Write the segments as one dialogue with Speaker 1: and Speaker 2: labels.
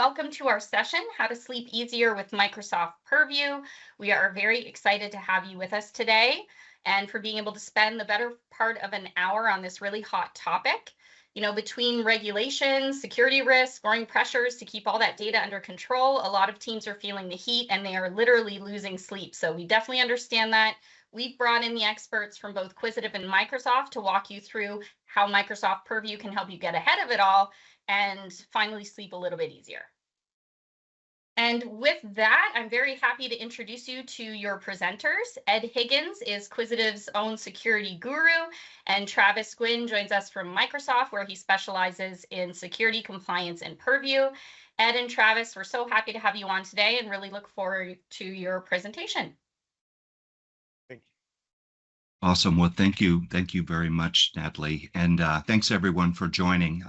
Speaker 1: Welcome to our session, How to Sleep Easier with Microsoft Purview. We are very excited to have you with us today and for being able to spend the better part of an hour on this really hot topic. You know, between regulations, security risks, growing pressures to keep all that data under control, a lot of teams are feeling the heat and they are literally losing sleep. So we definitely understand that. We've brought in the experts from both Quisitive and Microsoft to walk you through how Microsoft Purview can help you get ahead of it all and finally sleep a little bit easier. And with that, I'm very happy to introduce you to your presenters. Ed Higgins is Quisitive's own security guru, and Travis Gwynn joins us from Microsoft, where he specializes in security, compliance, and Purview. Ed and Travis, we're so happy to have you on today and really look forward to your presentation.
Speaker 2: Thank you.
Speaker 3: Awesome. Well, thank you. Thank you very much, Natalie. And thanks everyone for joining.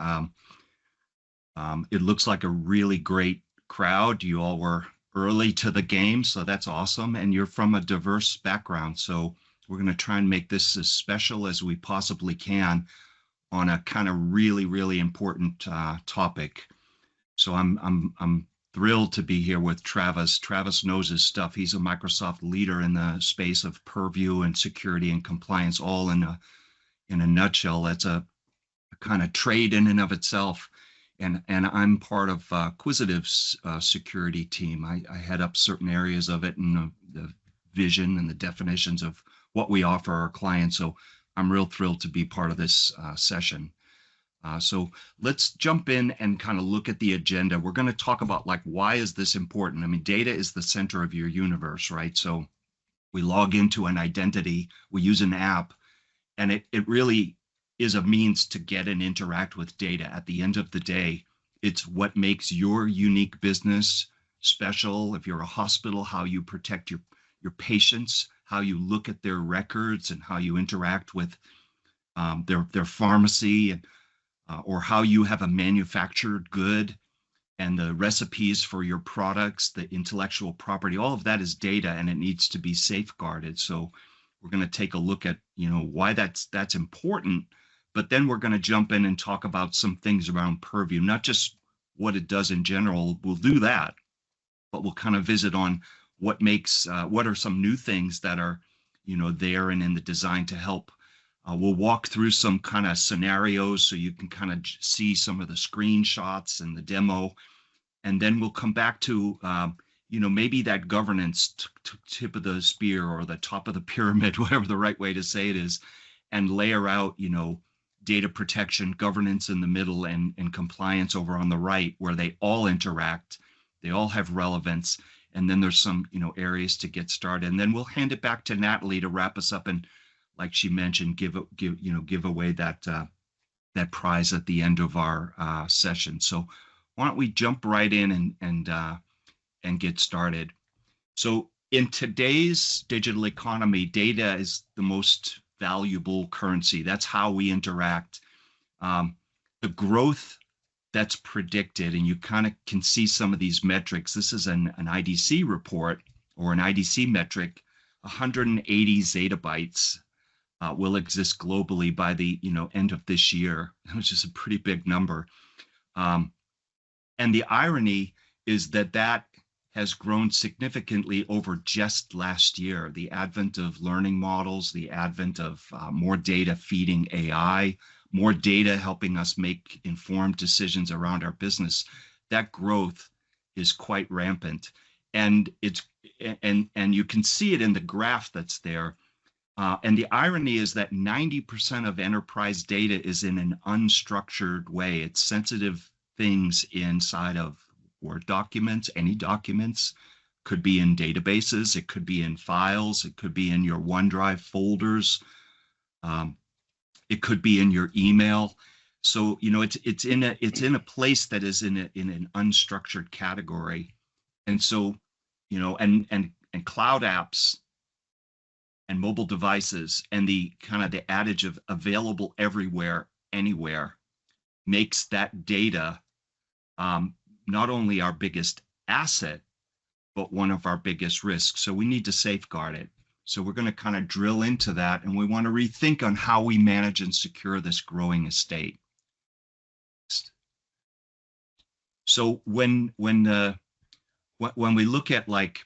Speaker 3: It looks like a really great crowd. You all were early to the game, so that's awesome. And you're from a diverse background. So we're going to try and make this as special as we possibly can on a kind of really, really important topic. So I'm thrilled to be here with Travis. Travis knows his stuff. He's a Microsoft leader in the space of Purview and security and compliance, all in a nutshell. That's a kind of trade in and of itself. And I'm part of Quisitive's security team. I head up certain areas of it and the vision and the definitions of what we offer our clients. So I'm real thrilled to be part of this session. So let's jump in and kind of look at the agenda. We're going to talk about, like, why is this important? I mean, data is the center of your universe, right? So we log into an identity, we use an app, and it really is a means to get and interact with data. At the end of the day, it's what makes your unique business special. If you're a hospital, how you protect your patients, how you look at their records and how you interact with their pharmacy, and or how you have a manufactured good and the recipes for your products, the intellectual property, all of that is data and it needs to be safeguarded. So we're going to take a look at, why that's important. But then we're going to jump in and talk about some things around Purview, not just what it does in general. We'll do that, but we'll kind of visit on what are some new things that are, there and in the design to help. We'll walk through some kind of scenarios so you can kind of see some of the screenshots and the demo. And then we'll come back to, maybe that governance tip of the spear or the top of the pyramid, whatever the right way to say it is, and layer out, data protection, governance in the middle, and compliance over on the right, where they all interact, they all have relevance, and then there's some areas to get started, and then we'll hand it back to Natalie to wrap us up and, like she mentioned, give away that prize at the end of our session. So why don't we jump right in and get started? So in today's digital economy, data is the most valuable currency. That's how we interact. The growth that's predicted, and you kind of can see some of these metrics. This is an IDC report or an IDC metric. 180 zettabytes will exist globally by the end of this year, which is a pretty big number. And the irony is that has grown significantly over just last year. The advent of learning models, the advent of more data feeding AI, more data helping us make informed decisions around our business. That growth is quite rampant, and you can see it in the graph that's there. And the irony is that 90% of enterprise data is in an unstructured way. It's sensitive things inside of Word documents, any documents, could be in databases, it could be in files, it could be in your OneDrive folders, it could be in your email. So it's in a place that is in an unstructured category, and so and cloud apps and mobile devices and the kind of the adage of available everywhere, anywhere, makes that data not only our biggest asset, but one of our biggest risks. So we need to safeguard it. So we're going to kind of drill into that, and we want to rethink on how we manage and secure this growing estate. So when we look at like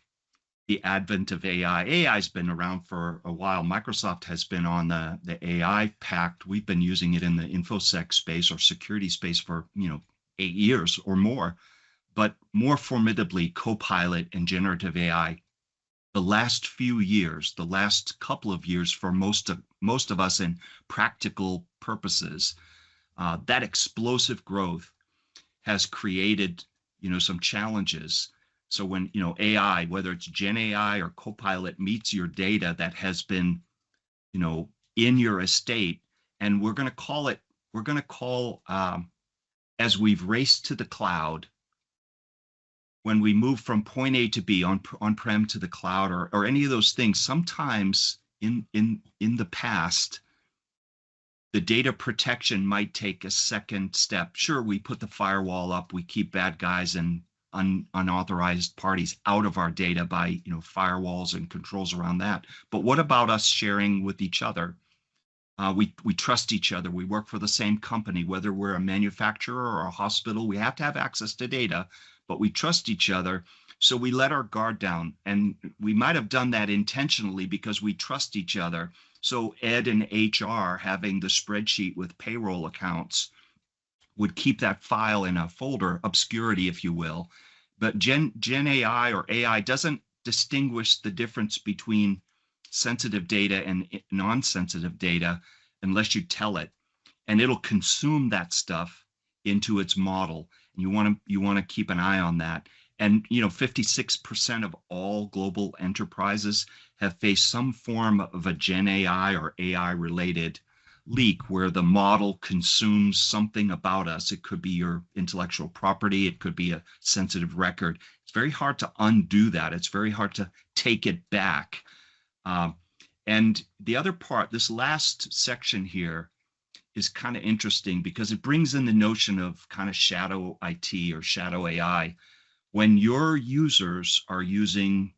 Speaker 3: the advent of AI has been around for a while. Microsoft has been on the AI pact. We've been using it in the InfoSec space or security space for 8 years or more. But more formidably, Copilot and generative AI, the last few years, the last couple of years for most of us in practical purposes, that explosive growth has created some challenges. So when AI, whether it's Gen AI or Copilot, meets your data that has been in your estate, and we're going to call as we've raced to the cloud, when we move from point A to B, on-prem to the cloud, or any of those things, sometimes in the past, the data protection might take a second step. Sure, we put the firewall up, we keep bad guys and unauthorized parties out of our data by firewalls and controls around that. But what about us sharing with each other? We trust each other. We work for the same company, whether we're a manufacturer or a hospital. We have to have access to data, but we trust each other. So we let our guard down, and we might have done that intentionally because we trust each other. So Ed and HR having the spreadsheet with payroll accounts would keep that file in a folder, obscurity, if you will. But Gen AI or AI doesn't distinguish the difference between sensitive data and non-sensitive data unless you tell it, and it'll consume that stuff into its model. And you want to keep an eye on that. And 56% of all global enterprises have faced some form of a Gen AI or AI related leak where the model consumes something about us. It could be your intellectual property. It could be a sensitive record. It's very hard to undo that. It's very hard to take it back. And the other part, this last section here, is kind of interesting because it brings in the notion of kind of shadow IT or shadow AI. When your users are using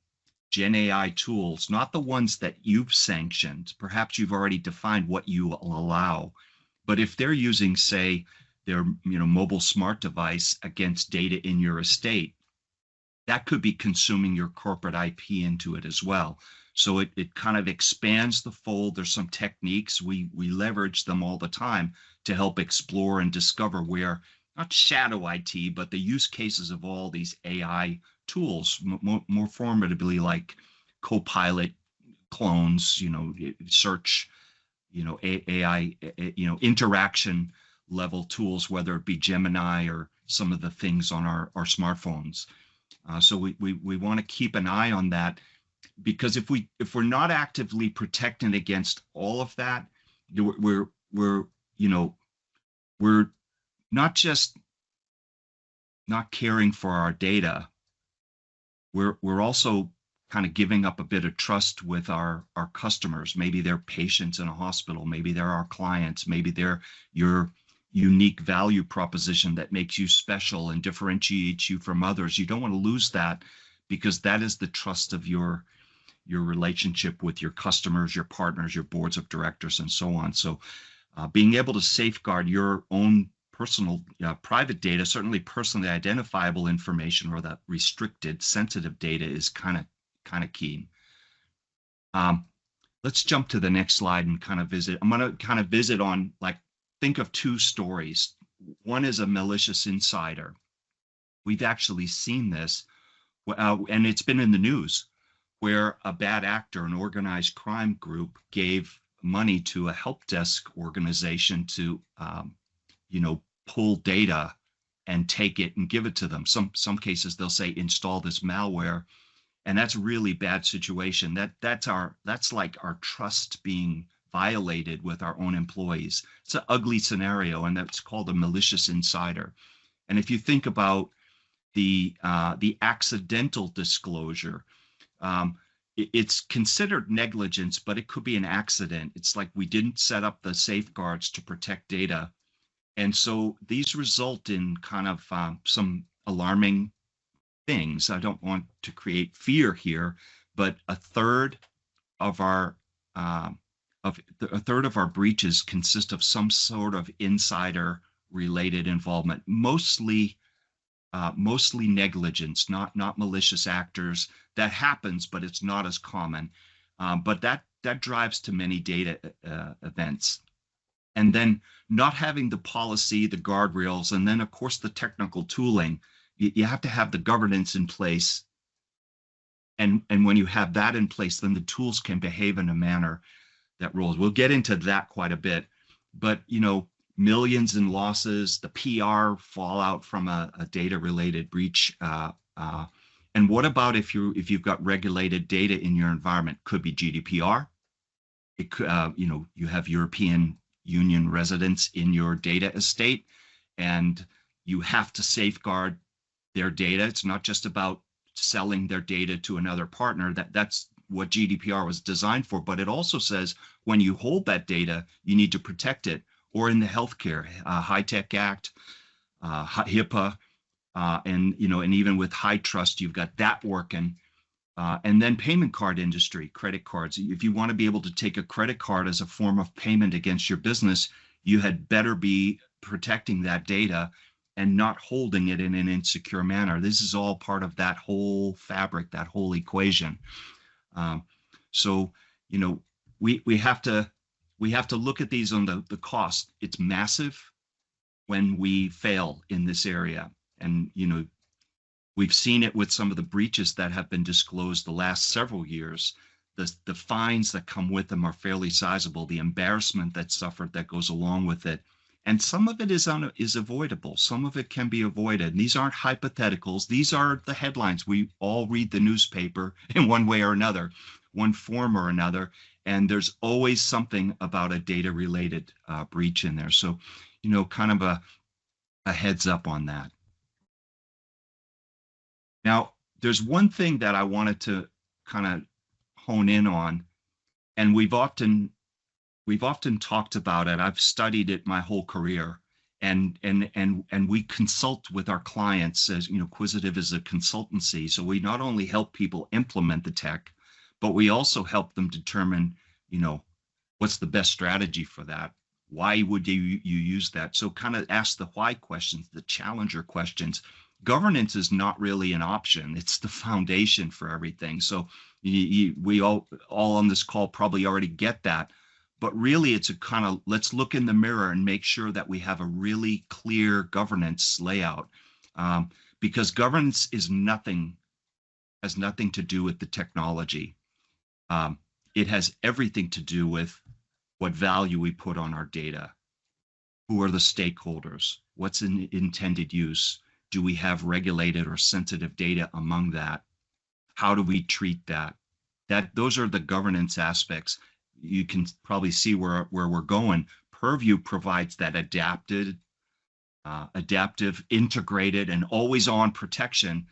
Speaker 3: Gen AI tools, not the ones that you've sanctioned, perhaps you've already defined what you will allow, but if they're using, say, their mobile smart device against data in your estate, that could be consuming your corporate IP into it as well. So it kind of expands the fold. There's some techniques, we leverage them all the time to help explore and discover where, not shadow IT, but the use cases of all these AI tools, more formidably like Copilot clones, search, AI, interaction level tools, whether it be Gemini or some of the things on our smartphones. So we want to keep an eye on that, because if we're not actively protecting against all of that, we're not just not caring for our data, we're also kind of giving up a bit of trust with our customers. Maybe they're patients in a hospital, maybe they're our clients, maybe they're your unique value proposition that makes you special and differentiates you from others. You don't want to lose that, because that is the trust of your relationship with your customers, your partners, your boards of directors, and so on. So being able to safeguard your own personal private data, certainly personally identifiable information, or that restricted sensitive data, is kind of key. Let's jump to the next slide and kind of visit. I'm going to kind of visit on, like, think of two stories. One is a malicious insider. We've actually seen this, and it's been in the news, where a bad actor, an organized crime group, gave money to a help desk organization to, pull data and take it and give it to them. Some cases they'll say install this malware, and that's a really bad situation. That's like our trust being violated with our own employees. It's an ugly scenario, and that's called a malicious insider. And if you think about the accidental disclosure, it's considered negligence, but it could be an accident. It's like we didn't set up the safeguards to protect data. And so these result in kind of some alarming things. I don't want to create fear here, but a third of our breaches consist of some sort of insider related involvement, mostly mostly negligence, not malicious actors. That happens, but it's not as common. But that drives to many data events. And then not having the policy, the guardrails, and then of course the technical tooling. You have to have the governance in place. And when you have that in place, then the tools can behave in a manner that rolls. We'll get into that quite a bit. But millions in losses, the PR fallout from a data-related breach. And what about if you've got regulated data in your environment? Could be GDPR. It could, you have European Union residents in your data estate, and you have to safeguard their data. It's not just about selling their data to another partner. That's what GDPR was designed for. But it also says when you hold that data, you need to protect it. Or in the healthcare, High-Tech Act, HIPAA, and even with HITRUST, you've got that working. And then payment card industry, credit cards. If you want to be able to take a credit card as a form of payment against your business, you had better be protecting that data and not holding it in an insecure manner. This is all part of that whole fabric, that whole equation. So we have to look at these on the cost. It's massive when we fail in this area. And, we've seen it with some of the breaches that have been disclosed the last several years. The fines that come with them are fairly sizable. The embarrassment that's suffered that goes along with it. And some of it is avoidable. Some of it can be avoided. And these aren't hypotheticals. These are the headlines. We all read the newspaper in one way or another, one form or another. And there's always something about a data-related breach in there. So, kind of a heads up on that. Now, there's one thing that I wanted to kind of hone in on, and we've often talked about it. I've studied it my whole career, and we consult with our clients. As Quisitive is a consultancy, so we not only help people implement the tech, but we also help them determine, what's the best strategy for that. Why would you use that? So kind of ask the why questions, the challenger questions. Governance is not really an option. It's the foundation for everything. So we all on this call probably already get that. But really, it's a kind of, let's look in the mirror and make sure that we have a really clear governance layout. Because governance has nothing to do with the technology. It has everything to do with what value we put on our data. Who are the stakeholders? What's in intended use? Do we have regulated or sensitive data among that? How do we treat that? Those are the governance aspects. You can probably see where we're going. Purview provides that adaptive, integrated, and always-on protection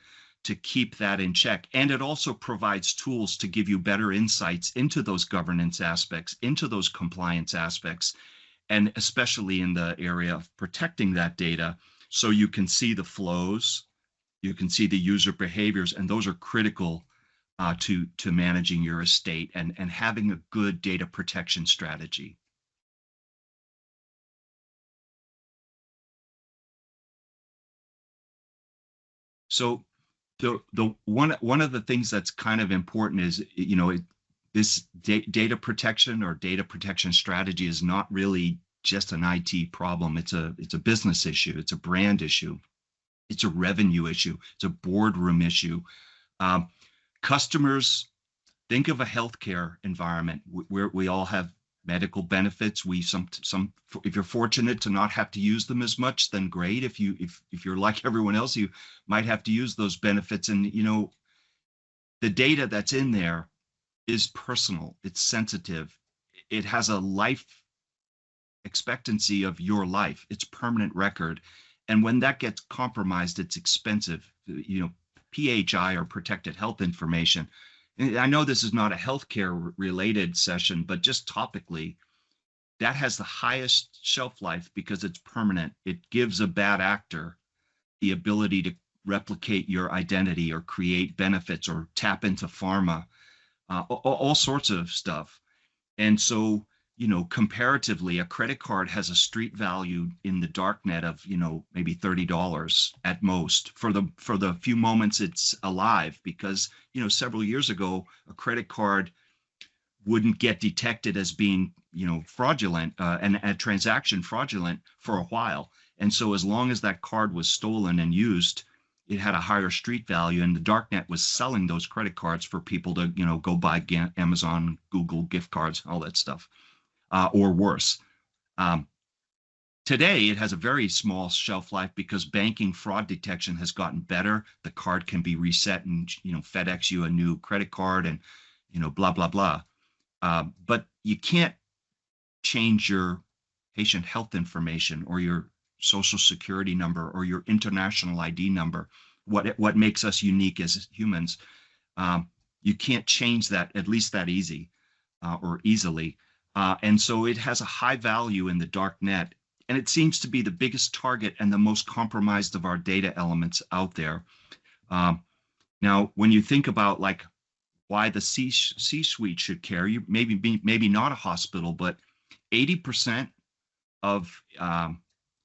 Speaker 3: to keep that in check. And it also provides tools to give you better insights into those governance aspects, into those compliance aspects, and especially in the area of protecting that data. So you can see the flows, you can see the user behaviors, and those are critical to managing your estate and having a good data protection strategy. So the one of the things that's kind of important is, this data protection or data protection strategy is not really just an IT problem. It's a business issue. It's a brand issue. It's a revenue issue. It's a boardroom issue. Customers, think of a healthcare environment where we all have medical benefits. If you're fortunate to not have to use them as much, then great. If you're like everyone else, you might have to use those benefits. And the data that's in there is personal. It's sensitive. It has a life expectancy of your life. It's permanent record. And when that gets compromised, it's expensive. PHI, or protected health information. And I know this is not a healthcare related session, but just topically, that has the highest shelf life because it's permanent. It gives a bad actor the ability to replicate your identity or create benefits or tap into pharma, all sorts of stuff. And so comparatively, a credit card has a street value in the dark net of, maybe $30 at most for the few moments it's alive, because, several years ago, a credit card wouldn't get detected as being, fraudulent, and a transaction fraudulent for a while. And so as long as that card was stolen and used, it had a higher street value, and the darknet was selling those credit cards for people to, go buy Amazon, Google gift cards, all that stuff, or worse. Today, it has a very small shelf life because banking fraud detection has gotten better. The card can be reset and, FedEx you a new credit card and, blah, blah, blah. But you can't change your patient health information or your social security number or your international ID number, what makes us unique as humans. You can't change that, at least that easy, or easily. And so it has a high value in the dark net, and it seems to be the biggest target and the most compromised of our data elements out there. Now, when you think about like why the C-suite should care, you maybe not a hospital, but 80% of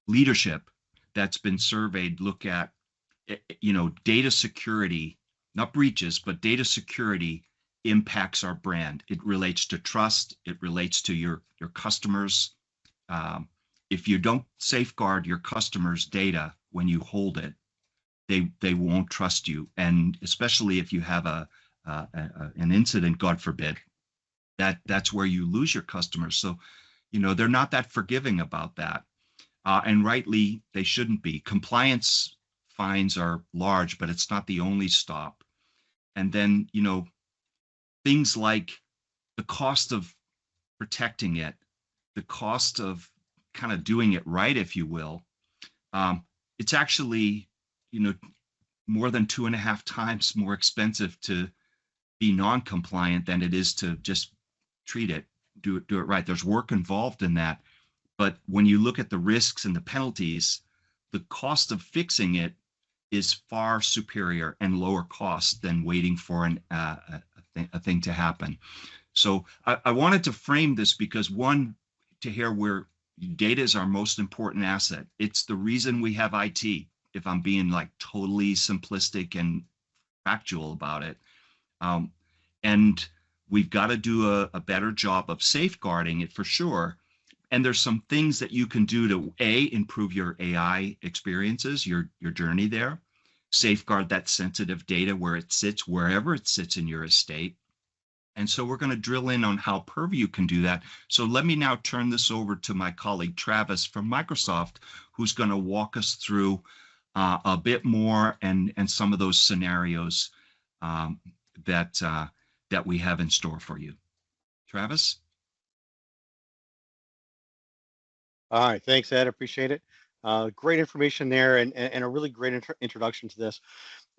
Speaker 3: leadership that's been surveyed look at, data security, not breaches, but data security impacts our brand. It relates to trust. It relates to your customers. If you don't safeguard your customers' data when you hold it, they won't trust you. And especially if you have an incident, God forbid, that's where you lose your customers. So, they're not that forgiving about that. And rightly, they shouldn't be. Compliance fines are large, but it's not the only stop. And then, things like the cost of protecting it, the cost of kind of doing it right, if you will. It's actually, more than 2.5 times more expensive to be non-compliant than it is to just treat it, do it right. There's work involved in that. But when you look at the risks and the penalties, the cost of fixing it is far superior and lower cost than waiting for a thing to happen. So I wanted to frame this because, one, to hear where data is our most important asset. It's the reason we have IT, if I'm being like totally simplistic and factual about it. And we've got to do a better job of safeguarding it for sure. And there's some things that you can do to improve your AI experiences, your journey there, safeguard that sensitive data where it sits, wherever it sits in your estate. And so we're going to drill in on how Purview can do that. So let me now turn this over to my colleague Travis from Microsoft, who's going to walk us through a bit more and some of those scenarios that we have in store for you. Travis?
Speaker 2: All right, thanks, Ed. Appreciate it. Great information there, and a really great introduction to this.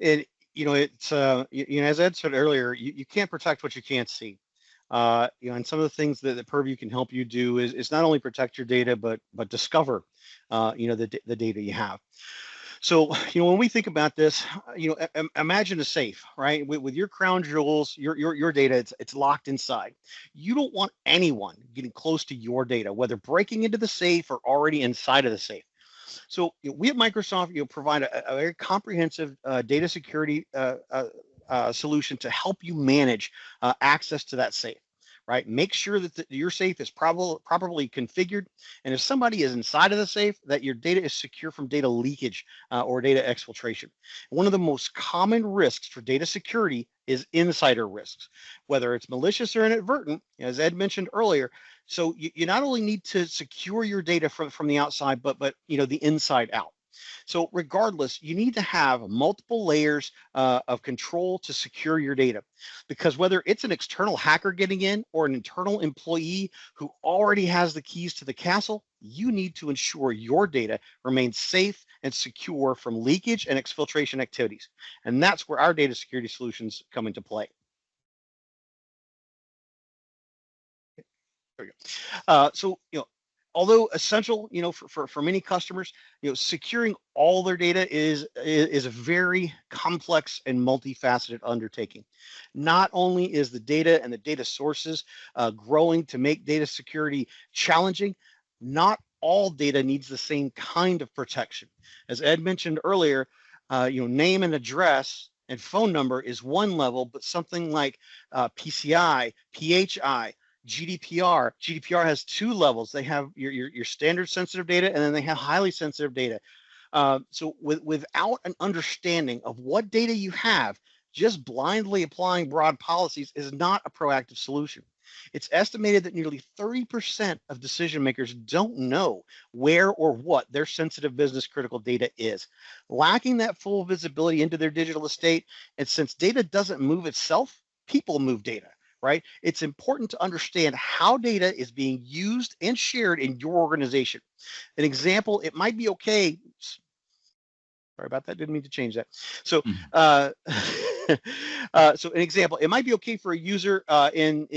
Speaker 2: And it's as Ed said earlier, you can't protect what you can't see. And some of the things that Purview can help you do is not only protect your data, but discover, the data you have. So, when we think about this, imagine a safe, right? With your crown jewels, your data, it's locked inside. You don't want anyone getting close to your data, whether breaking into the safe or already inside of the safe. So we at Microsoft, provide a very comprehensive data security solution to help you manage access to that safe. Right? Make sure that your safe is properly configured, and if somebody is inside of the safe, that your data is secure from data leakage or data exfiltration. One of the most common risks for data security is insider risks, whether it's malicious or inadvertent, as Ed mentioned earlier. So you not only need to secure your data from the outside, but the inside out. So regardless, you need to have multiple layers of control to secure your data, because whether it's an external hacker getting in or an internal employee who already has the keys to the castle, you need to ensure your data remains safe and secure from leakage and exfiltration activities. And that's where our data security solutions come into play. There we go. So, although essential, for many customers, securing all their data is a very complex and multifaceted undertaking. Not only is the data and the data sources growing to make data security challenging, not all data needs the same kind of protection. As Ed mentioned earlier, name and address and phone number is one level, but something like PCI, PHI, GDPR. GDPR has two levels. They have your standard sensitive data, and then they have highly sensitive data. So without an understanding of what data you have, just blindly applying broad policies is not a proactive solution. It's estimated that nearly 30% of decision makers don't know where or what their sensitive business critical data is. Lacking that full visibility into their digital estate, and since data doesn't move itself, people move data, right? It's important to understand how data is being used and shared in your organization. An example, it might be okay. Sorry about that. Didn't mean to change that. So, so an example, it might be okay for a user in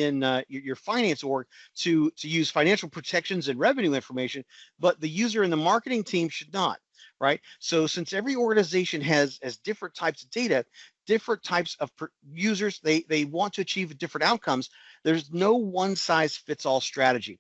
Speaker 2: your finance org to use financial protections and revenue information, but the user in the marketing team should not, right? So since every organization has different types of data, different types of users, they want to achieve different outcomes. There's no one size fits all strategy.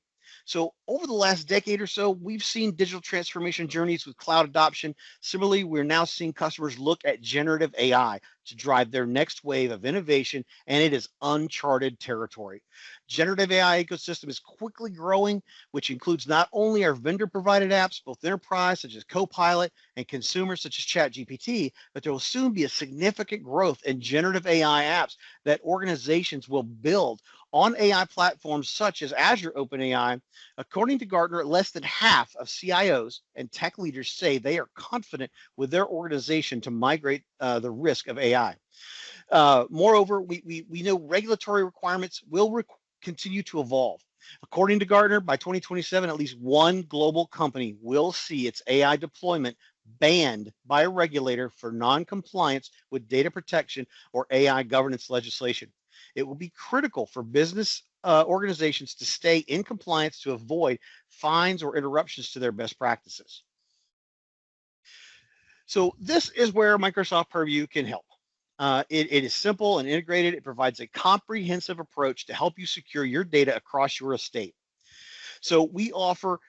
Speaker 2: So over the last decade or so, we've seen digital transformation journeys with cloud adoption. Similarly, we're now seeing customers look at generative AI to drive their next wave of innovation, and it is uncharted territory. Generative AI ecosystem is quickly growing, which includes not only our vendor-provided apps, both enterprise such as Copilot and consumers such as ChatGPT, but there will soon be a significant growth in generative AI apps that organizations will build on AI platforms such as Azure OpenAI. According to Gartner, less than half of CIOs and tech leaders say they are confident with their organization to migrate the risk of AI. Moreover, we know regulatory requirements will continue to evolve. According to Gartner, by 2027, at least one global company will see its AI deployment banned by a regulator for non-compliance with data protection or AI governance legislation. It will be critical for business organizations to stay in compliance to avoid fines or interruptions to their best practices. So this is where Microsoft Purview can help. It is simple and integrated. It provides a comprehensive approach to help you secure your data across your estate. So we offer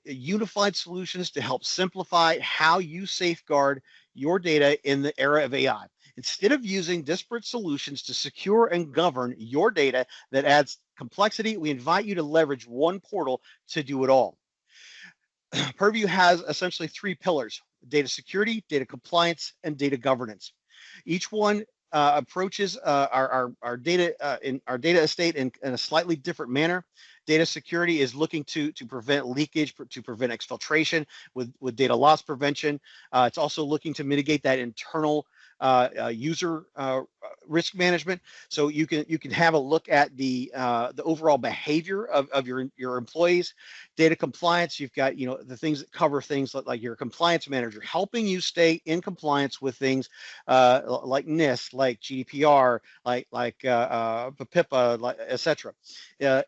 Speaker 2: unified solutions to help simplify how you safeguard your data in the era of AI. Instead of using disparate solutions to secure and govern your data that adds complexity, we invite you to leverage one portal to do it all. Purview has essentially three pillars: data security, data compliance, and data governance. Each one approaches our data in our data estate in a slightly different manner. Data security is looking to prevent leakage, to prevent exfiltration with data loss prevention. It's also looking to mitigate that internal user risk management. So you can have a look at the overall behavior of your employees. Data compliance, you've got the things that cover things like your compliance manager, helping you stay in compliance with things like NIST, like GDPR, like PIPA, etc.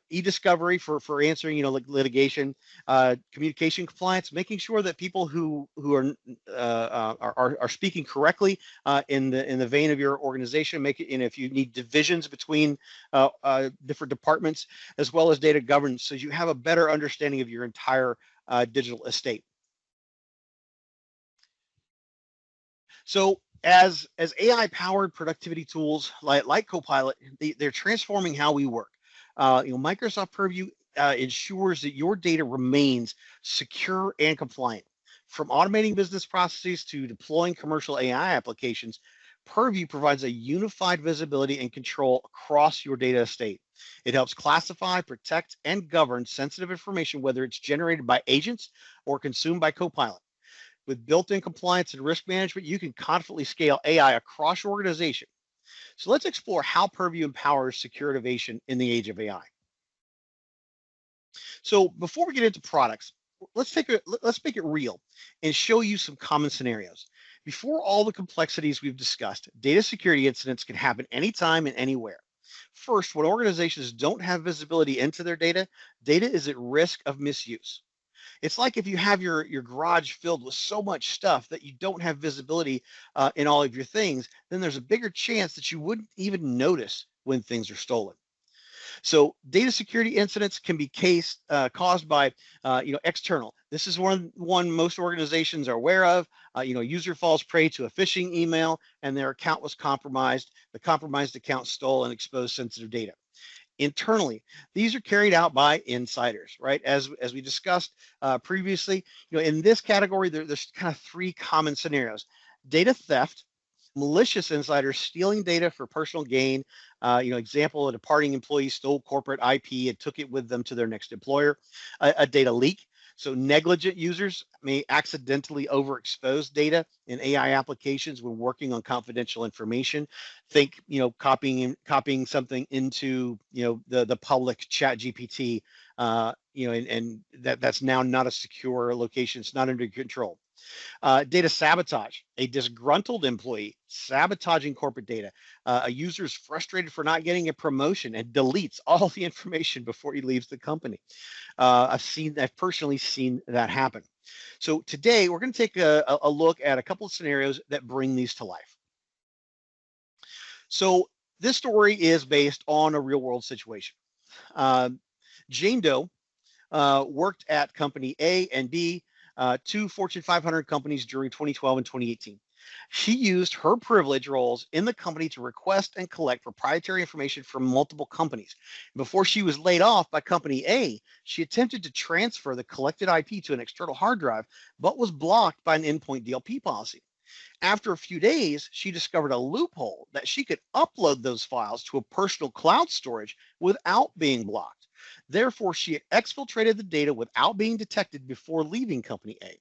Speaker 2: E-discovery for answering like litigation, communication compliance, making sure that people who are speaking correctly in the vein of your organization, make it, if you need divisions between different departments, as well as data governance, so you have a better understanding of your entire digital estate. So as AI-powered productivity tools like Copilot, they're transforming how we work. Microsoft Purview ensures that your data remains secure and compliant. From automating business processes to deploying commercial AI applications, Purview provides a unified visibility and control across your data estate. It helps classify, protect, and govern sensitive information, whether it's generated by agents or consumed by Copilot. With built-in compliance and risk management, you can confidently scale AI across your organization. So let's explore how Purview empowers secure innovation in the age of AI. So before we get into products, let's make it real and show you some common scenarios. Before all the complexities we've discussed, data security incidents can happen anytime and anywhere. First, when organizations don't have visibility into their data, data is at risk of misuse. It's like if you have your garage filled with so much stuff that you don't have visibility in all of your things, then there's a bigger chance that you wouldn't even notice when things are stolen. So data security incidents can be caused by external. This is one most organizations are aware of. User falls prey to a phishing email and their account was compromised. The compromised account stole and exposed sensitive data. Internally, these are carried out by insiders, right? As we discussed previously, in this category, there's kind of three common scenarios: data theft, malicious insiders stealing data for personal gain. Example: a departing employee stole corporate IP and took it with them to their next employer. A data leak. So negligent users may accidentally overexpose data in AI applications when working on confidential information. Think, copying something into, the public chat GPT, and that's now not a secure location. It's not under control. Data sabotage, a disgruntled employee sabotaging corporate data. A user is frustrated for not getting a promotion and deletes all the information before he leaves the company. I've personally seen that happen. So today we're going to take a look at a couple of scenarios that bring these to life. So this story is based on a real world situation. Jane Doe worked at company A and B, two Fortune 500 companies during 2012 and 2018. She used her privilege roles in the company to request and collect proprietary information from multiple companies. Before she was laid off by company A, she attempted to transfer the collected IP to an external hard drive, but was blocked by an endpoint DLP policy. After a few days, she discovered a loophole that she could upload those files to a personal cloud storage without being blocked. Therefore, she exfiltrated the data without being detected before leaving company A.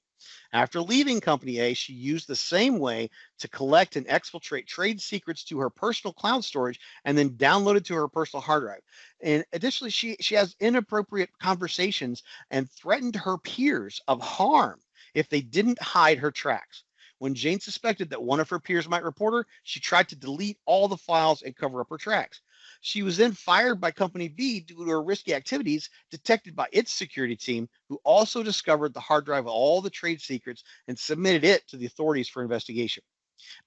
Speaker 2: After leaving company A, she used the same way to collect and exfiltrate trade secrets to her personal cloud storage and then download it to her personal hard drive. And additionally, she has inappropriate conversations and threatened her peers of harm if they didn't hide her tracks. When Jane suspected that one of her peers might report her, she tried to delete all the files and cover up her tracks. She was then fired by company B due to her risky activities detected by its security team, who also discovered the hard drive of all the trade secrets and submitted it to the authorities for investigation.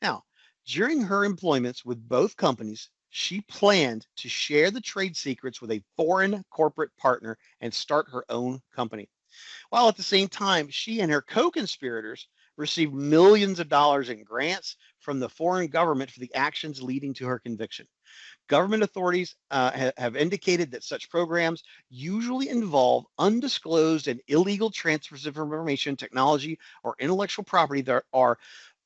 Speaker 2: Now, during her employments with both companies, she planned to share the trade secrets with a foreign corporate partner and start her own company. While at the same time, she and her co-conspirators received millions of dollars in grants from the foreign government for the actions leading to her conviction. Government authorities have indicated that such programs usually involve undisclosed and illegal transfers of information, technology, or intellectual property that are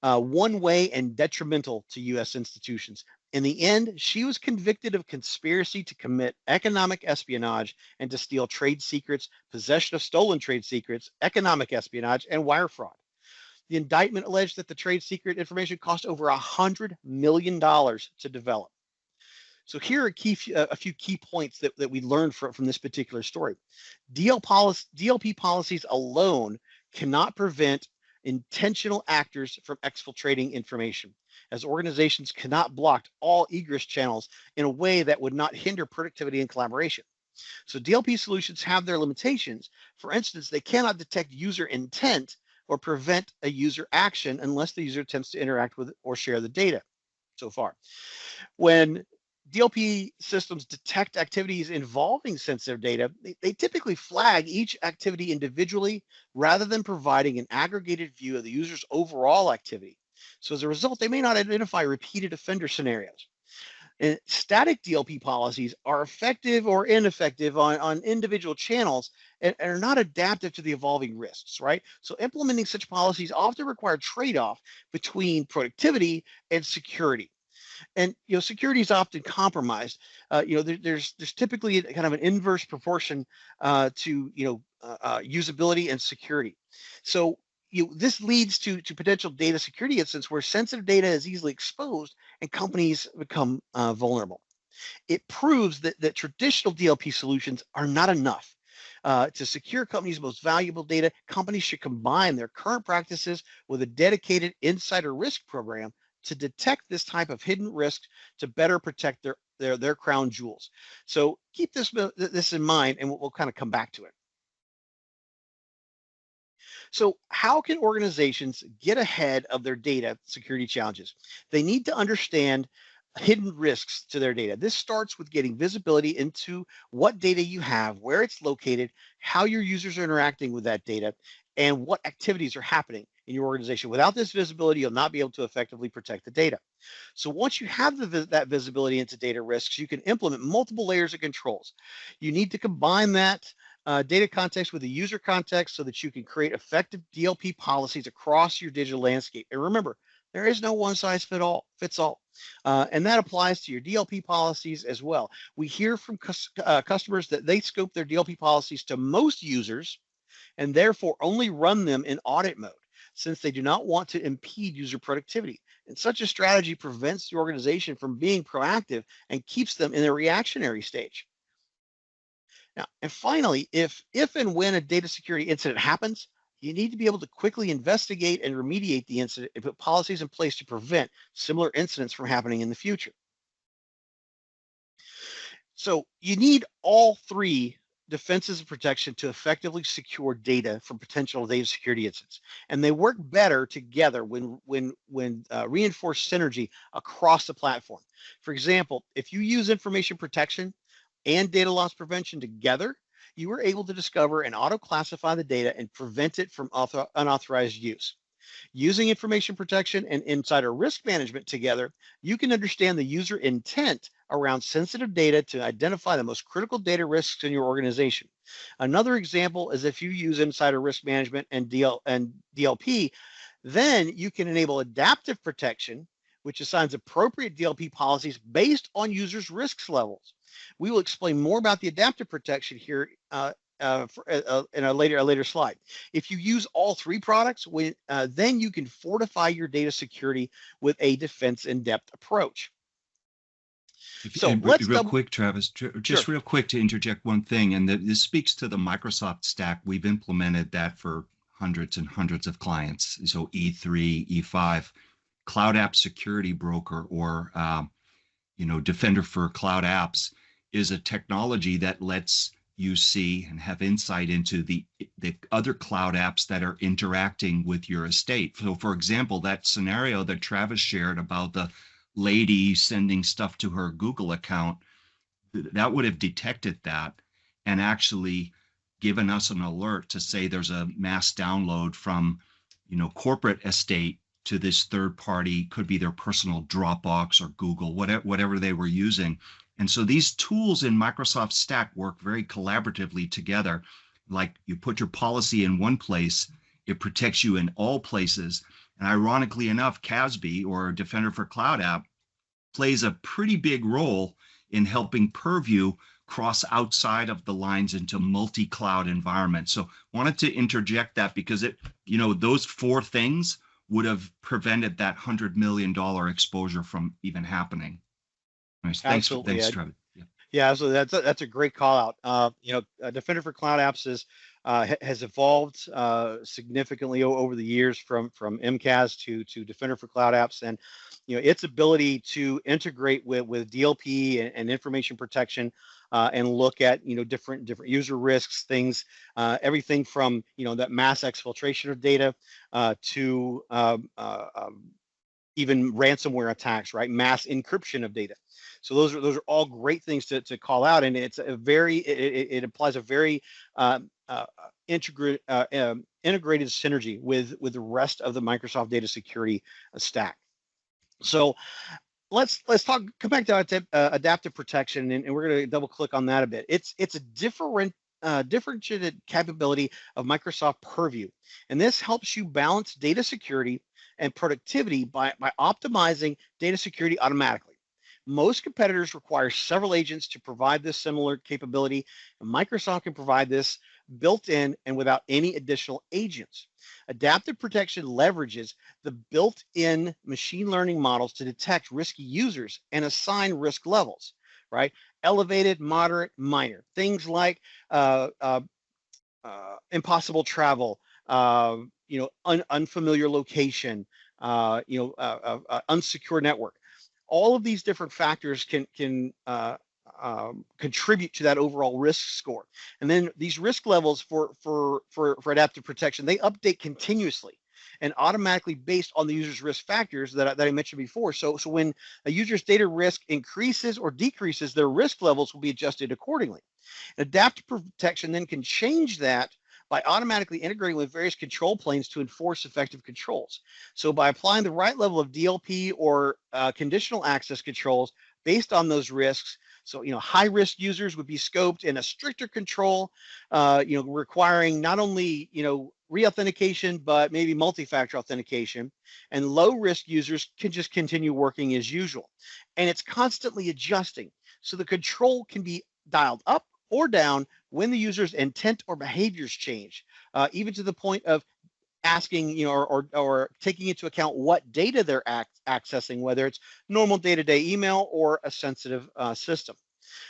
Speaker 2: one-way and detrimental to U.S. institutions. In the end, she was convicted of conspiracy to commit economic espionage and to steal trade secrets, possession of stolen trade secrets, economic espionage, and wire fraud. The indictment alleged that the trade secret information cost over $100 million to develop. So here are a few key points that we learned from this particular story. DLP policies alone cannot prevent intentional actors from exfiltrating information, as organizations cannot block all egress channels in a way that would not hinder productivity and collaboration. So DLP solutions have their limitations. For instance, they cannot detect user intent or prevent a user action unless the user attempts to interact with or share the data so far. When DLP systems detect activities involving sensitive data, they typically flag each activity individually rather than providing an aggregated view of the user's overall activity. So as a result, they may not identify repeated offender scenarios. And static DLP policies are effective or ineffective on individual channels and are not adaptive to the evolving risks, right? So implementing such policies often require trade-off between productivity and security. And security is often compromised. There's typically kind of an inverse proportion to usability and security. So this leads to potential data security incidents where sensitive data is easily exposed and companies become vulnerable. It proves that traditional DLP solutions are not enough. To secure companies' most valuable data, companies should combine their current practices with a dedicated insider risk program to detect this type of hidden risk to better protect their their crown jewels. So keep this in mind, and we'll kind of come back to it. So how can organizations get ahead of their data security challenges? They need to understand hidden risks to their data. This starts with getting visibility into what data you have, where it's located, how your users are interacting with that data, and what activities are happening in your organization. Without this visibility, you'll not be able to effectively protect the data. So once you have that visibility into data risks, you can implement multiple layers of controls. You need to combine that data context with the user context so that you can create effective DLP policies across your digital landscape. And remember, there is no one size fits all. And that applies to your DLP policies as well. We hear from customers that they scope their DLP policies to most users and therefore only run them in audit mode, since they do not want to impede user productivity. And such a strategy prevents the organization from being proactive and keeps them in a reactionary stage. Now, and finally, if and when a data security incident happens, you need to be able to quickly investigate and remediate the incident and put policies in place to prevent similar incidents from happening in the future. So you need all three defenses of protection to effectively secure data from potential data security incidents, and they work better together when reinforce synergy across the platform. For example, if you use information protection and data loss prevention together, you are able to discover and auto-classify the data and prevent it from unauthorized use. Using information protection and insider risk management together, you can understand the user intent around sensitive data to identify the most critical data risks in your organization. Another example is if you use insider risk management and DLP, then you can enable adaptive protection, which assigns appropriate DLP policies based on users' risk levels. We will explain more about the adaptive protection here in a later slide. If you use all three products, then you can fortify your data security with a defense in-depth approach.
Speaker 3: So real quick, Travis, just real quick to interject one thing, and this speaks to the Microsoft stack. We've implemented that for hundreds and hundreds of clients. So E3, E5, Cloud App Security Broker, or Defender for Cloud Apps, is a technology that lets you see and have insight into the other cloud apps that are interacting with your estate. So, for example, that scenario that Travis shared about the lady sending stuff to her Google account, that would have detected that and actually given us an alert to say there's a mass download from, corporate estate to this third party, could be their personal Dropbox or Google, whatever they were using. And so these tools in Microsoft Stack work very collaboratively together. Like you put your policy in one place, it protects you in all places. And ironically enough, CASB, or Defender for Cloud App, plays a pretty big role in helping Purview cross outside of the lines into multi-cloud environments. So wanted to interject that because those four things would have prevented that $100 million exposure from even happening. Nice. Thanks, Travis.
Speaker 2: Yeah, so that's a great call out. Defender for Cloud Apps has evolved significantly over the years from MCAS to Defender for Cloud Apps, and its ability to integrate with DLP and information protection and look at different user risks, things, everything from that mass exfiltration of data to even ransomware attacks, right? Mass encryption of data. So those are all great things to call out, and it's it applies a very integrated synergy with the rest of the Microsoft data security stack. So let's come back to adaptive protection, and we're going to double click on that a bit. It's a differentiated capability of Microsoft Purview, and this helps you balance data security and productivity by optimizing data security automatically. Most competitors require several agents to provide this similar capability, and Microsoft can provide this built in and without any additional agents. Adaptive protection leverages the built-in machine learning models to detect risky users and assign risk levels, right? Elevated, moderate, minor. Things like impossible travel, unfamiliar location, unsecure network. all of these different factors can contribute to that overall risk score. And then these risk levels for adaptive protection, they update continuously and automatically based on the user's risk factors that I mentioned before. So when a user's data risk increases or decreases, their risk levels will be adjusted accordingly. Adaptive protection then can change that by automatically integrating with various control planes to enforce effective controls. So by applying the right level of DLP or conditional access controls based on those risks, so high risk users would be scoped in a stricter control, requiring not only re-authentication but maybe multi-factor authentication, and low risk users can just continue working as usual. And it's constantly adjusting, so the control can be dialed up or down when the user's intent or behaviors change, even to the point of asking, or taking into account what data they're accessing, whether it's normal day-to-day email or a sensitive system.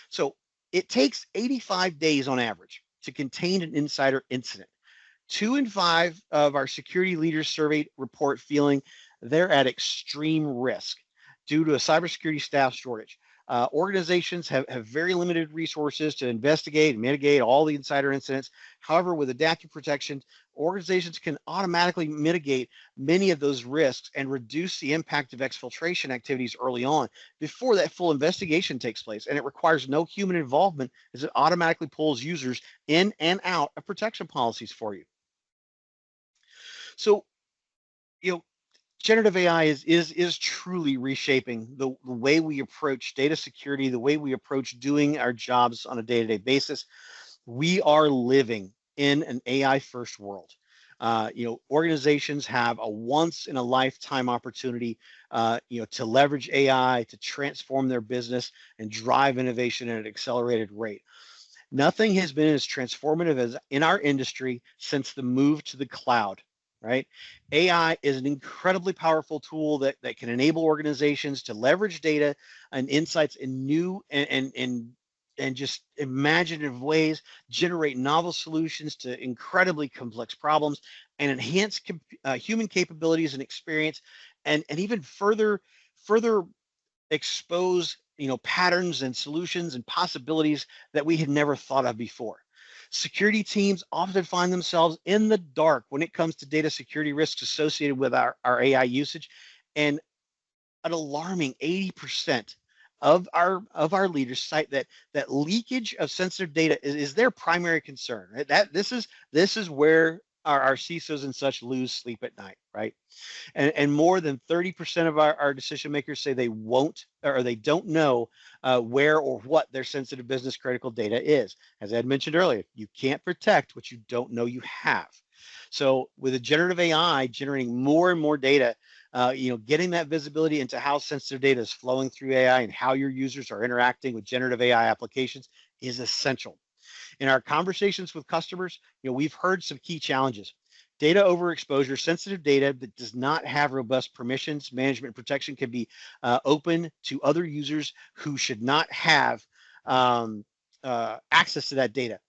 Speaker 2: So it takes 85 days on average to contain an insider incident. 2 in 5 of our security leaders surveyed report feeling they're at extreme risk due to a cybersecurity staff shortage. Organizations have very limited resources to investigate and mitigate all the insider incidents. However, with adaptive protection, organizations can automatically mitigate many of those risks and reduce the impact of exfiltration activities early on before that full investigation takes place. And it requires no human involvement, as it automatically pulls users in and out of protection policies for you. So, generative AI is truly reshaping the way we approach data security, the way we approach doing our jobs on a day-to-day basis. We are living in an AI first world. Organizations have a once in a lifetime opportunity, to leverage AI to transform their business and drive innovation at an accelerated rate. Nothing has been as transformative as in our industry since the move to the cloud. Right? AI is an incredibly powerful tool that can enable organizations to leverage data and insights in new and just imaginative ways, generate novel solutions to incredibly complex problems, and enhance human capabilities and experience, and even further expose patterns and solutions and possibilities that we had never thought of before. Security teams often find themselves in the dark when it comes to data security risks associated with our AI usage, and an alarming 80% of our leaders cite that leakage of sensitive data is their primary concern. Right? That this is where our CISOs and such lose sleep at night, right? And more than 30% of our decision makers say they won't, or they don't know where or what their sensitive business critical data is. As I had mentioned earlier, you can't protect what you don't know you have. So with a generative AI generating more and more data, getting that visibility into how sensitive data is flowing through AI and how your users are interacting with generative AI applications is essential. In our conversations with customers, we've heard some key challenges. Data overexposure, sensitive data that does not have robust permissions, management protection can be open to other users who should not have access to that data,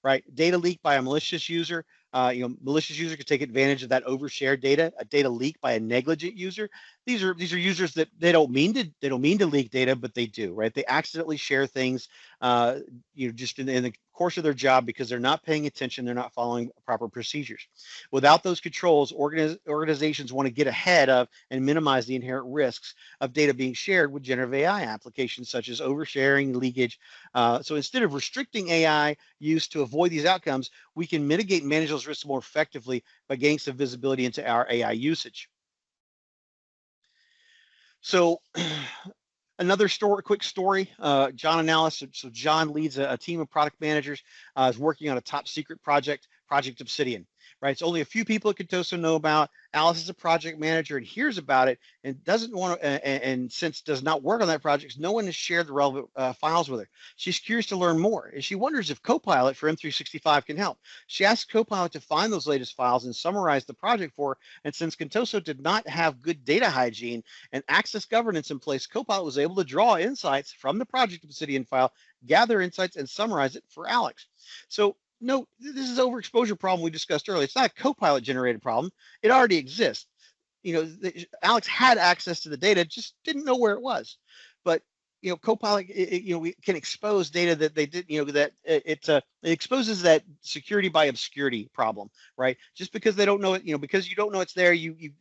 Speaker 2: right? Data leak by a malicious user. Malicious user could take advantage of that overshared data. A data leak by a negligent user. These are users that they don't mean to leak data, but they do, right? They accidentally share things, just in the course of their job because they're not paying attention, they're not following proper procedures. Without those controls, organizations want to get ahead of and minimize the inherent risks of data being shared with generative AI applications such as oversharing, leakage. So instead of restricting AI use to avoid these outcomes, we can mitigate and manage those risks more effectively by gaining some visibility into our AI usage. So another quick story, John Analysis. So John leads a team of product managers, is working on a top secret project Obsidian, right? It's only a few people at Contoso know about. Alice is a project manager and hears about it and doesn't want to, and since does not work on that project, no one has shared the relevant files with her. She's curious to learn more, and she wonders if Copilot for M365 can help. She asks Copilot to find those latest files and summarize the project for her, and since Contoso did not have good data hygiene and access governance in place, Copilot was able to draw insights from the project Obsidian file, gather insights, and summarize it for Alex. So note, this is overexposure problem we discussed earlier. It's not a Copilot generated problem. It already exists. Alex had access to the data, just didn't know where it was. But Copilot, we can expose data that they did, that it exposes that security by obscurity problem, right? Just because they don't know it, because you don't know it's there, you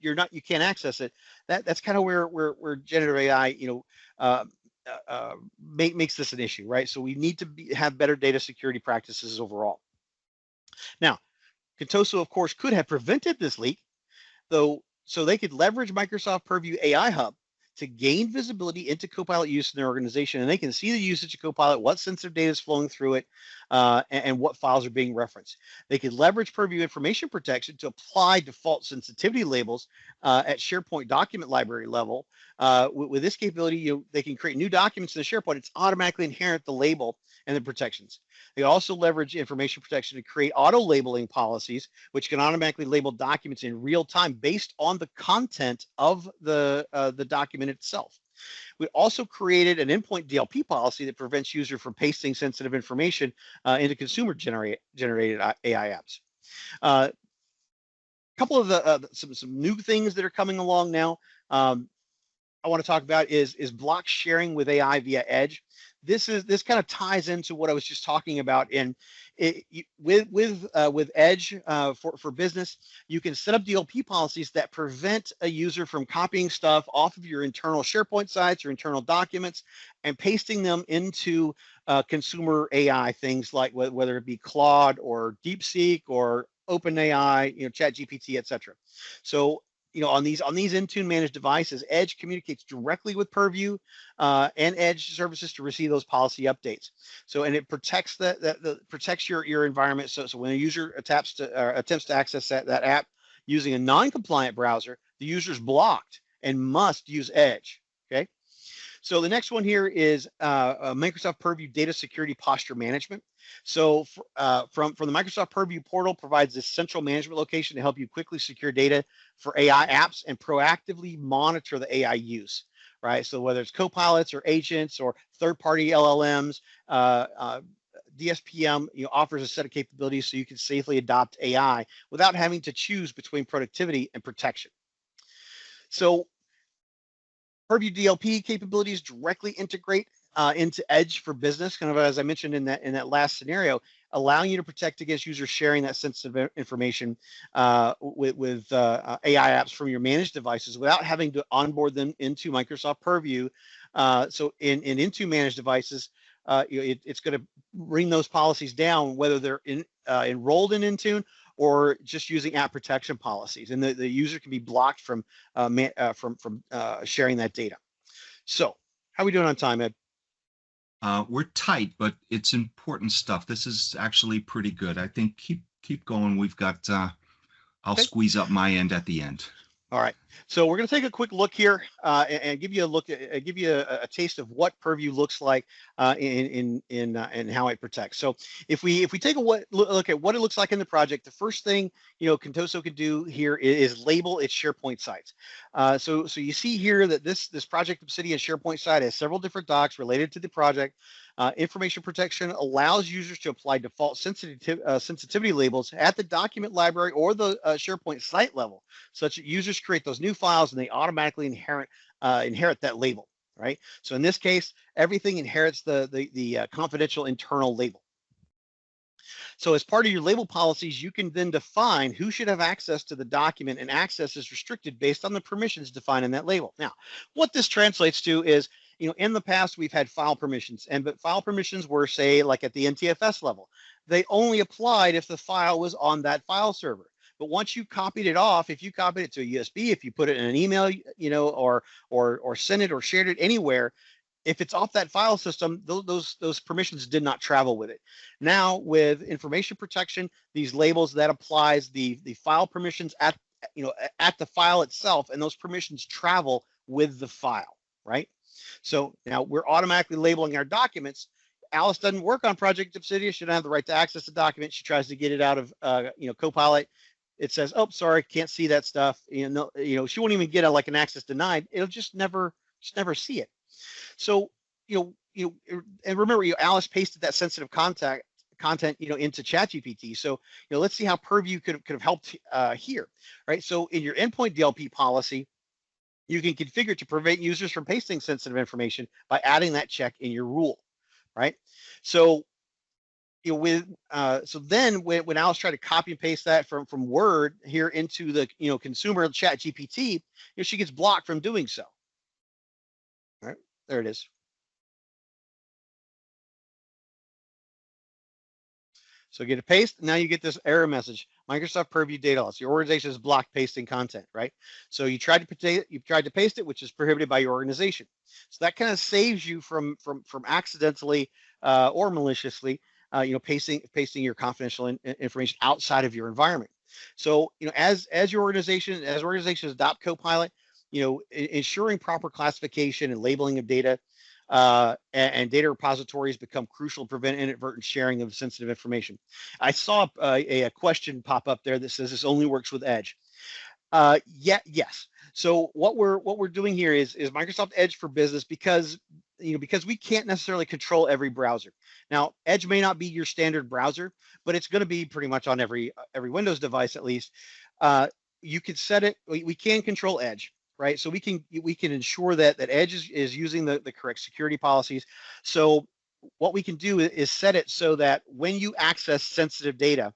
Speaker 2: can't access it. That's kind of where generative AI, makes this an issue, right? So we need to have better data security practices overall. Now, Contoso, of course, could have prevented this leak, though, so they could leverage Microsoft Purview AI Hub to gain visibility into Copilot use in their organization, and they can see the usage of Copilot, what sensitive data is flowing through it, and what files are being referenced. They could leverage Purview information protection to apply default sensitivity labels at SharePoint document library level. With this capability, they can create new documents in the SharePoint. It's automatically inherent the label and the protections. They also leverage information protection to create auto labeling policies, which can automatically label documents in real time based on the content of the document itself. We also created an endpoint DLP policy that prevents users from pasting sensitive information into consumer generated AI apps. A couple of some new things that are coming along now. I want to talk about is block sharing with AI via Edge. This kind of ties into what I was just talking about. With Edge for business, you can set up DLP policies that prevent a user from copying stuff off of your internal SharePoint sites or internal documents and pasting them into consumer AI things like whether it be Claude or DeepSeek or OpenAI, ChatGPT, etc. So on these Intune managed devices, Edge communicates directly with Purview and Edge services to receive those policy updates. So, and it protects protects your environment. So when a user attempts to access that app using a non-compliant browser, the user is blocked and must use Edge. Okay. So the next one here is Microsoft Purview Data Security Posture Management. So from the Microsoft Purview portal provides this central management location to help you quickly secure data for AI apps and proactively monitor the AI use, right? So whether it's copilots or agents or third-party LLMs, DSPM offers a set of capabilities so you can safely adopt AI without having to choose between productivity and protection. So Purview DLP capabilities directly integrate into Edge for business, kind of as I mentioned in that last scenario, allowing you to protect against users sharing that sensitive information with AI apps from your managed devices without having to onboard them into Microsoft Purview. So into managed devices, it's going to bring those policies down, whether they're enrolled in Intune or just using app protection policies, and the user can be blocked from sharing that data. So, how are we doing on time, Ed?
Speaker 3: We're tight, but it's important stuff. This is actually pretty good. I think keep going. We've got. I'll squeeze up my end at the end.
Speaker 2: All right. So we're going to take a quick look here and give you a look at, give you a taste of what Purview looks like in how it protects. So if we take a look at what it looks like in the project, the first thing Contoso could do here is label its SharePoint sites. So you see here that this Project Obsidian SharePoint site has several different docs related to the project. Information protection allows users to apply default sensitivity labels at the document library or the SharePoint site level, such that users create those new files and they automatically inherit that label, right? So in this case, everything inherits the confidential internal label. So as part of your label policies, you can then define who should have access to the document, and access is restricted based on the permissions defined in that label. Now, what this translates to is, in the past, we've had file permissions, but file permissions were, say, like at the NTFS level. They only applied if the file was on that file server. But once you copied it off, if you copied it to a USB, if you put it in an email, or sent it or shared it anywhere, if it's off that file system, those permissions did not travel with it. Now, with information protection, these labels, that applies the file permissions at the file itself, and those permissions travel with the file, right? So now we're automatically labeling our documents. Alice doesn't work on Project Obsidian. She doesn't have the right to access the document. She tries to get it out of Copilot. It says, "Oh, sorry, can't see that stuff." She won't even get an access denied. It'll just never see it. So and remember, Alice pasted that sensitive content, into ChatGPT. So, let's see how Purview could have helped here, right? So in your endpoint DLP policy, you can configure to prevent users from pasting sensitive information by adding that check in your rule, right? So, so then when Alice tried to copy and paste that from Word here into the consumer ChatGPT, she gets blocked from doing so. All right, there it is. So get a paste. Now you get this error message. Microsoft Purview data loss. Your organization is blocked pasting content, right? So you tried to paste it, which is prohibited by your organization. So that kind of saves you from accidentally or maliciously, pasting your confidential information outside of your environment. So as your organization, as organizations adopt Copilot, ensuring proper classification and labeling of data. And data repositories become crucial to prevent inadvertent sharing of sensitive information. I saw a question pop up there that says this only works with Edge. Yes. So what we're doing here is Microsoft Edge for Business because we can't necessarily control every browser. Now, Edge may not be your standard browser, but it's going to be pretty much on every Windows device at least. You can set it. We can control Edge. Right, so we can ensure that Edge is using the correct security policies. So what we can do is set it so that when you access sensitive data,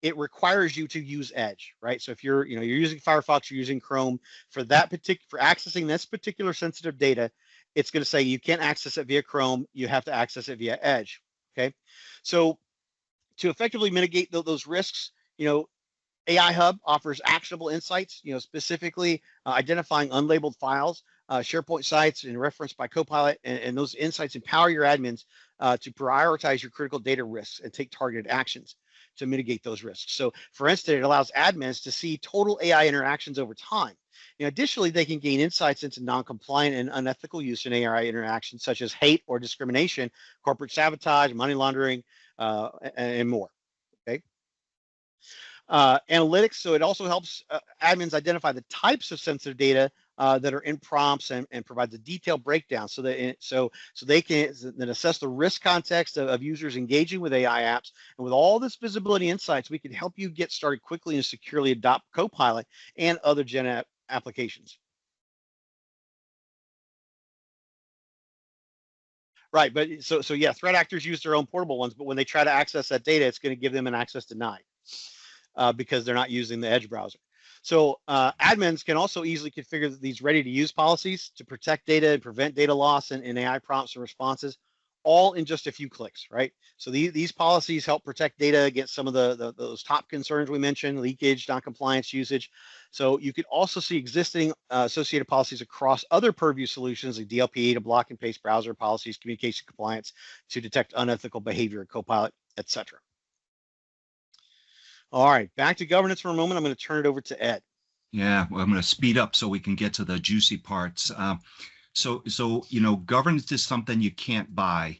Speaker 2: it requires you to use Edge, right? So if you're using Firefox, you're using Chrome for accessing this particular sensitive data, it's going to say you can't access it via Chrome. You have to access it via Edge. Okay, so to effectively mitigate those risks, AI Hub offers actionable insights, specifically identifying unlabeled files, SharePoint sites, and referenced by Copilot, and those insights empower your admins to prioritize your critical data risks and take targeted actions to mitigate those risks. So, for instance, it allows admins to see total AI interactions over time. Additionally, they can gain insights into non-compliant and unethical use in AI interactions, such as hate or discrimination, corporate sabotage, money laundering, and more. Okay. Analytics, so it also helps admins identify the types of sensitive data that are in prompts and provides a detailed breakdown so they can then assess the risk context of users engaging with AI apps. And with all this visibility insights, we can help you get started quickly and securely adopt Copilot and other Gen applications. Right, but so yeah, threat actors use their own portable ones, but when they try to access that data, it's going to give them an access denied. Because they're not using the Edge browser. So admins can also easily configure these ready-to-use policies to protect data and prevent data loss in AI prompts and responses, all in just a few clicks, right? So these policies help protect data against some of those top concerns we mentioned: leakage, non-compliance, usage. So you could also see existing associated policies across other Purview solutions like DLP to block and paste browser policies, communication compliance to detect unethical behavior in Copilot, etc. All right, back to governance for a moment. I'm going to turn it over to Ed.
Speaker 3: Yeah, well, I'm going to speed up so we can get to the juicy parts. So governance is something you can't buy.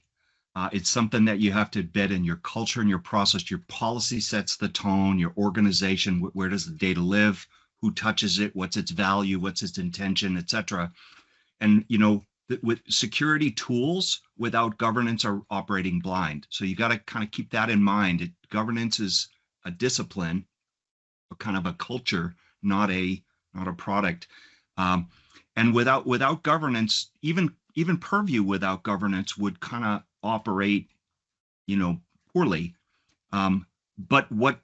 Speaker 3: It's something that you have to embed in your culture and your process. Your policy sets the tone, your organization, where does the data live, who touches it, what's its value, what's its intention, etc. And, with security tools without governance are operating blind. So you got to kind of keep that in mind. Governance is a discipline, a kind of a culture, not a product. And without governance, even Purview without governance would kind of operate, poorly. But what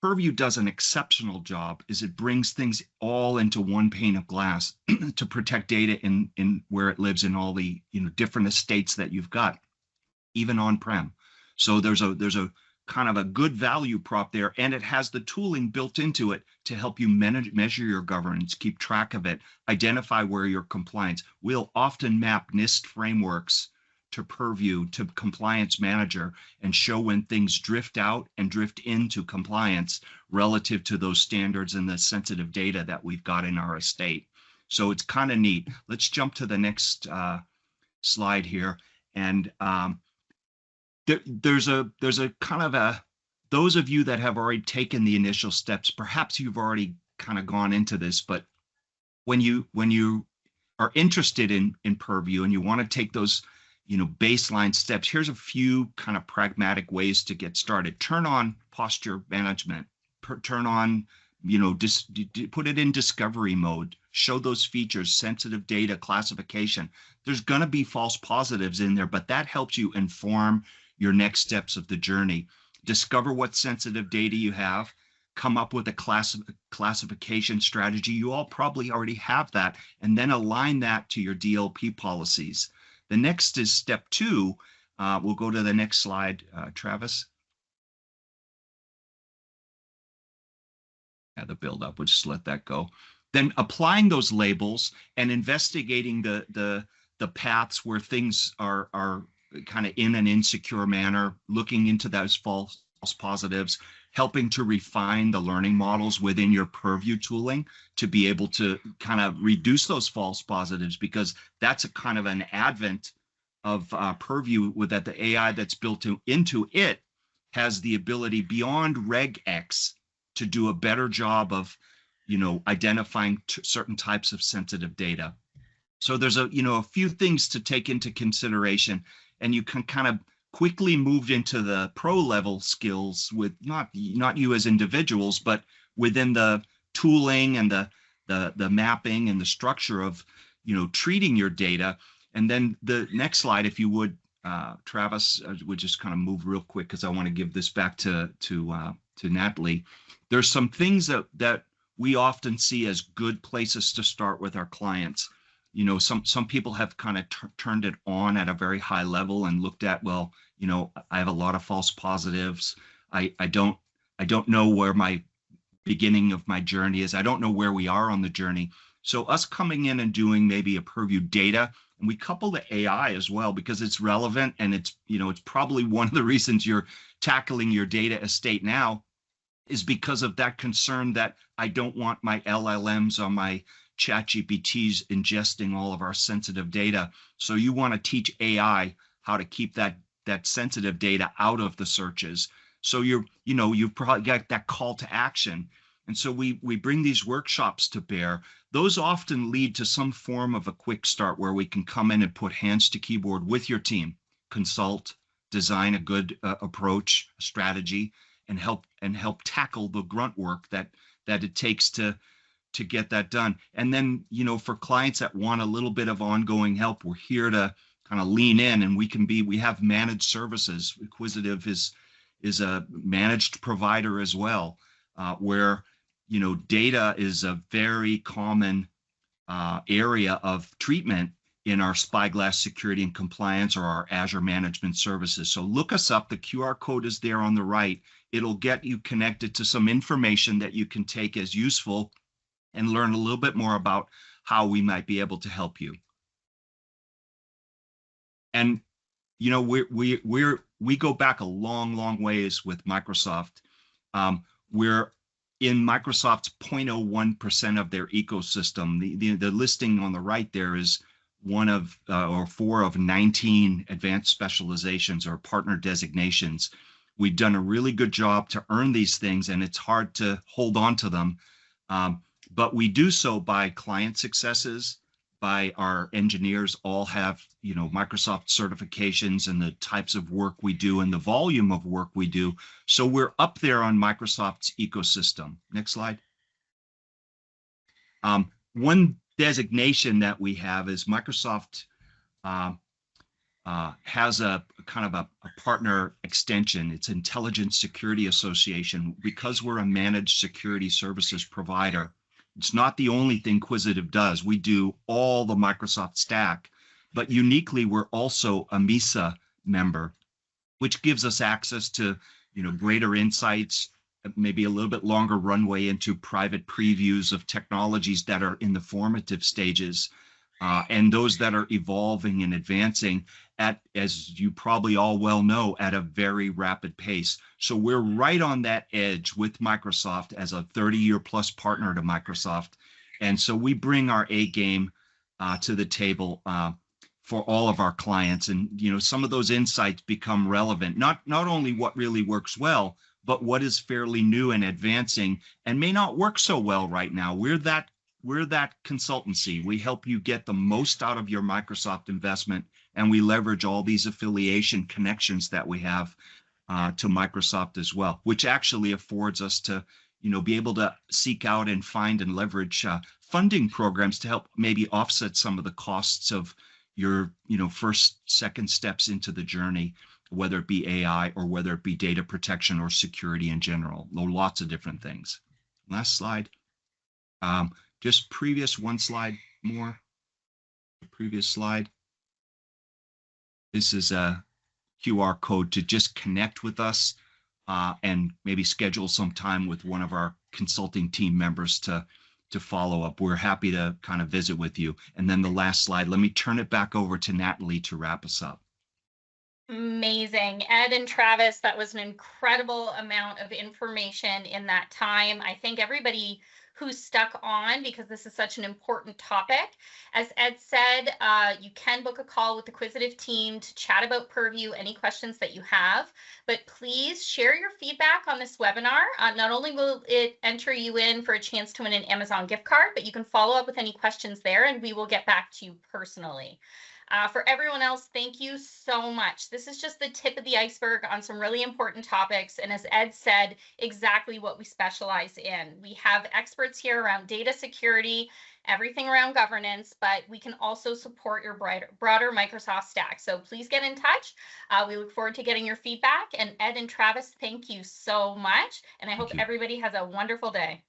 Speaker 3: Purview does an exceptional job is it brings things all into one pane of glass to protect data in where it lives in all the different estates that you've got, even on-prem. So there's a kind of a good value prop there, and it has the tooling built into it to help you measure your governance, keep track of it, identify where your compliance. We'll often map NIST frameworks to Purview, to Compliance Manager, and show when things drift out and drift into compliance relative to those standards and the sensitive data that we've got in our estate. So it's kind of neat. Let's jump to the next slide here. And there's a kind of those of you that have already taken the initial steps, perhaps you've already kind of gone into this, but when you are interested in Purview and you want to take those baseline steps. Here's a few kind of pragmatic ways to get started. Turn on posture management. Turn on, put it in discovery mode. Show those features, sensitive data classification. There's going to be false positives in there, but that helps you inform your next steps of the journey. Discover what sensitive data you have. Come up with a classification strategy. You all probably already have that, and then align that to your DLP policies. The next is step 2. We'll go to the next slide, Travis. Yeah, the build up, we'll just let that go. Then applying those labels and investigating the paths where things are kind of in an insecure manner, looking into those false positives, helping to refine the learning models within your Purview tooling to be able to kind of reduce those false positives, because that's a kind of an advent of Purview, with that the AI that's built into it has the ability beyond regex to do a better job of, identifying certain types of sensitive data. So there's a few things to take into consideration, and you can kind of quickly move into the pro level skills with not you as individuals, but within the tooling and the mapping and the structure of, treating your data. And then the next slide, if you would, Travis, would just kind of move real quick, because I want to give this back to Natalie. There's some things that we often see as good places to start with our clients. Some people have kind of turned it on at a very high level and looked at, well, I have a lot of false positives. I don't know where my beginning of my journey is. I don't know where we are on the journey. So us coming in and doing maybe a Purview data, and we couple the AI as well, because it's relevant, and it's probably one of the reasons you're tackling your data estate now, is because of that concern that I don't want my LLMs or my ChatGPTs ingesting all of our sensitive data. So you want to teach AI how to keep that sensitive data out of the searches. So you've probably got that call to action. And so we bring these workshops to bear. Those often lead to some form of a quick start where we can come in and put hands to keyboard with your team, consult, design a good approach, strategy, and help tackle the grunt work that it takes to get that done. And then, for clients that want a little bit of ongoing help, we're here to kind of lean in, and we have managed services. Quisitive is a managed provider as well, where, data is a very common area of treatment in our Spyglass security and compliance or our Azure management services. So look us up. The QR code is there on the right. It'll get you connected to some information that you can take as useful and learn a little bit more about how we might be able to help you. And we go back a long ways with Microsoft. We're in Microsoft's 0.01% of their ecosystem. The listing on the right there is one of or 4 of 19 advanced specializations or partner designations. We've done a really good job to earn these things, and it's hard to hold on to them. But we do so by client successes, by our engineers all have, Microsoft certifications and the types of work we do and the volume of work we do. So we're up there on Microsoft's ecosystem. Next slide. One designation that we have is Microsoft has a kind of a partner extension. It's Intelligence Security Association. Because we're a managed security services provider, it's not the only thing Quisitive does. We do all the Microsoft stack, but uniquely, we're also a MISA member, which gives us access to, greater insights, maybe a little bit longer runway into private previews of technologies that are in the formative stages, and those that are evolving and advancing at, as you probably all well know, at a very rapid pace. So we're right on that edge with Microsoft as a 30-year plus partner to Microsoft. And so we bring our A game to the table for all of our clients. And, some of those insights become relevant, not only what really works well, but what is fairly new and advancing and may not work so well right now. We're that we're that consultancy. We help you get the most out of your Microsoft investment, and we leverage all these affiliation connections that we have to Microsoft as well, which actually affords us to, be able to seek out and find and leverage funding programs to help maybe offset some of the costs of your, first, second steps into the journey, whether it be AI or whether it be data protection or security in general. Lots of different things. Last slide. Just one slide more. The previous slide. This is a QR code to just connect with us and maybe schedule some time with one of our consulting team members to follow up. We're happy to kind of visit with you. And then the last slide, let me turn it back over to Natalie to wrap us up.
Speaker 1: Amazing. Ed and Travis, that was an incredible amount of information in that time. I thank everybody who's stuck on because this is such an important topic. As Ed said, you can book a call with the Quisitive team to chat about Purview, any questions that you have, but please share your feedback on this webinar. Not only will it enter you in for a chance to win an Amazon gift card, but you can follow up with any questions there and we will get back to you personally. For everyone else, thank you so much. This is just the tip of the iceberg on some really important topics. And as Ed said, exactly what we specialize in. We have experts here around data security, everything around governance, but we can also support your broader Microsoft stack. So please get in touch. We look forward to getting your feedback. And Ed and Travis, thank you so much. And I hope everybody has a wonderful day.